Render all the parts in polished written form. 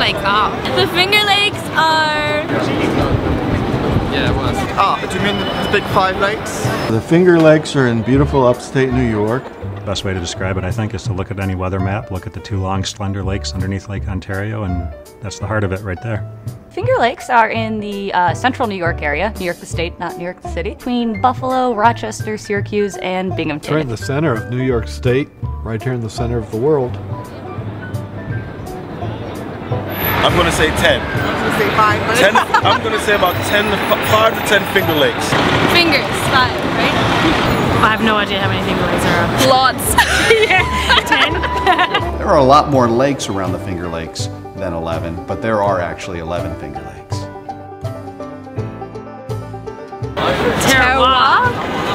Lakes are? The Finger Lakes are... Yeah, it was. Oh, do you mean the big 5 lakes? The Finger Lakes are in beautiful upstate New York. The best way to describe it, I think, is to look at any weather map, look at the 2 long, slender lakes underneath Lake Ontario, and that's the heart of it right there. Finger Lakes are in the central New York area, New York the state, not New York the city, between Buffalo, Rochester, Syracuse, and Binghamton. Right in the center of New York State, right here in the center of the world. I'm going to say 10. I'm going to say 5, but 10, I'm going to say about 5 to 10 Finger Lakes. Fingers, 5, right? I have no idea how many Finger Lakes there are. Lots. Yeah, 10. There are a lot more lakes around the Finger Lakes than 11, but there are actually 11 Finger Lakes. Terroir?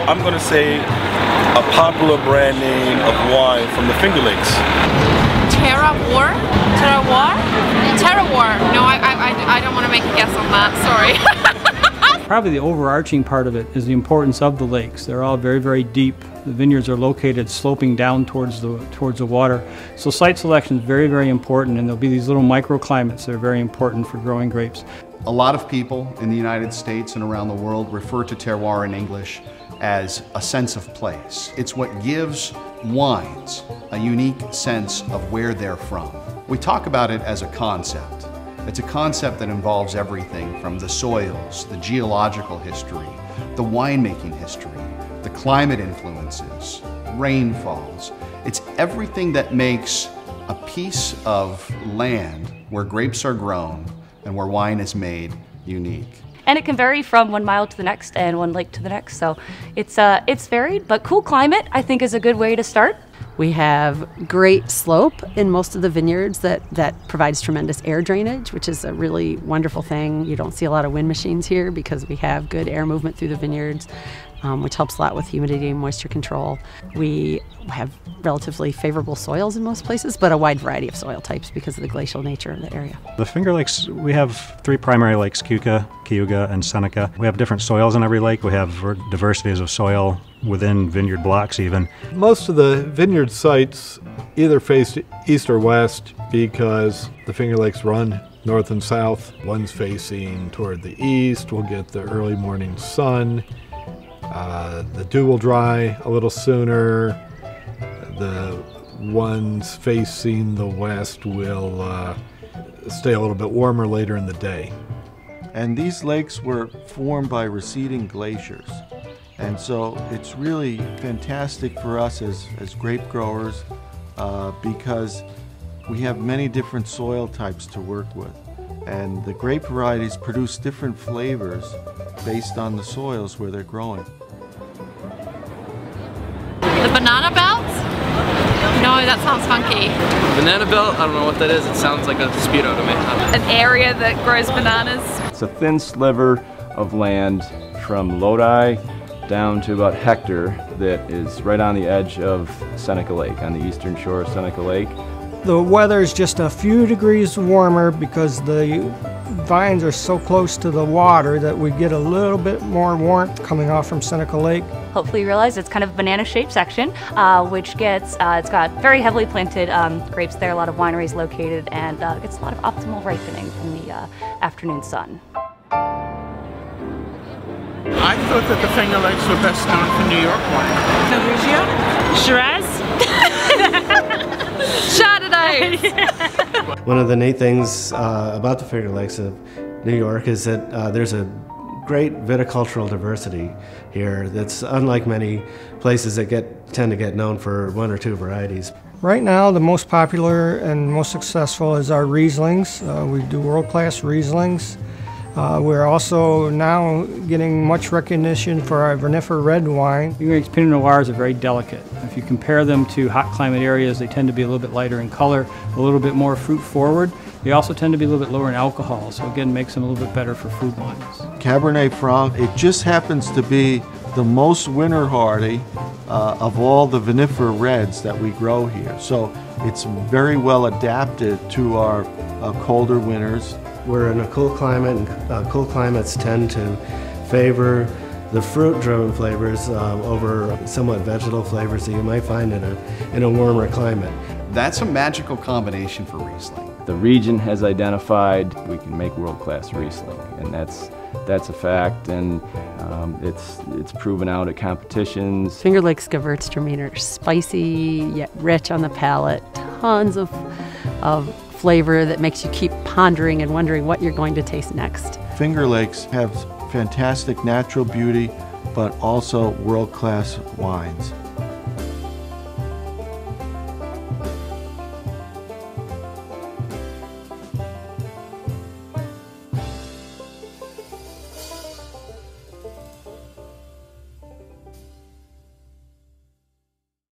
I'm going to say a popular brand name of wine from the Finger Lakes. Terroir? Terroir? Terroir. No, I don't want to make a guess on that, sorry. Probably the overarching part of it is the importance of the lakes. They're all very, very deep. The vineyards are located sloping down towards the water. So site selection is very, very important, and there'll be these little microclimates that are very important for growing grapes. A lot of people in the United States and around the world refer to terroir in English as a sense of place. It's what gives wines a unique sense of where they're from. We talk about it as a concept. It's a concept that involves everything from the soils, the geological history, the winemaking history, the climate influences, rainfalls. It's everything that makes a piece of land where grapes are grown and where wine is made unique. And it can vary from 1 mile to the next and 1 lake to the next, so it's varied, but cool climate I think is a good way to start. We have great slope in most of the vineyards that provides tremendous air drainage, which is a really wonderful thing. You don't see a lot of wind machines here because we have good air movement through the vineyards, which helps a lot with humidity and moisture control. We have relatively favorable soils in most places, but a wide variety of soil types because of the glacial nature of the area. The Finger Lakes, we have 3 primary lakes, Keuka, Cayuga, and Seneca. We have different soils in every lake. We have diversities of soil within vineyard blocks even. Most of the vineyard sites either face east or west because the Finger Lakes run north and south. One's facing toward the east, we'll get the early morning sun. The dew will dry a little sooner. The ones facing the west will stay a little bit warmer later in the day. And these lakes were formed by receding glaciers. And so it's really fantastic for us as grape growers because we have many different soil types to work with. And the grape varieties produce different flavors based on the soils where they're growing. The banana belt? No, that sounds funky. Banana belt? I don't know what that is. It sounds like a Speedo to me. An area that grows bananas. It's a thin sliver of land from Lodi down to about Hector that is right on the edge of Seneca Lake, on the eastern shore of Seneca Lake. The weather is just a few degrees warmer because the vines are so close to the water that we get a little bit more warmth coming off from Seneca Lake. Hopefully you realize it's kind of a banana-shaped section, which gets, it's got very heavily planted grapes there, a lot of wineries located, and gets a lot of optimal ripening from the afternoon sun. I thought that the Finger Lakes were best known for New York wine. Shiraz? Chardonnay. One of the neat things about the Finger Lakes of New York is that there's a great viticultural diversity here that's unlike many places that tend to get known for 1 or 2 varieties. Right now, the most popular and most successful is our Rieslings. We do world-class Rieslings. We're also now getting much recognition for our Vinifera red wine. Finger Lakes Pinot Noirs are very delicate. If you compare them to hot climate areas, they tend to be a little bit lighter in color, a little bit more fruit forward. They also tend to be a little bit lower in alcohol, so again makes them a little bit better for food wines. Cabernet Franc, it just happens to be the most winter hardy of all the vinifera reds that we grow here. So it's very well adapted to our colder winters. We're in a cool climate, and cool climates tend to favor the fruit-driven flavors over somewhat vegetal flavors that you might find in a warmer climate. That's a magical combination for Riesling. the region has identified, we can make world-class Riesling, and that's a fact, and it's proven out at competitions. Finger Lakes Gewürztraminer, spicy yet rich on the palate, tons of flavor that makes you keep pondering and wondering what you're going to taste next. Finger Lakes have fantastic natural beauty, but also world-class wines.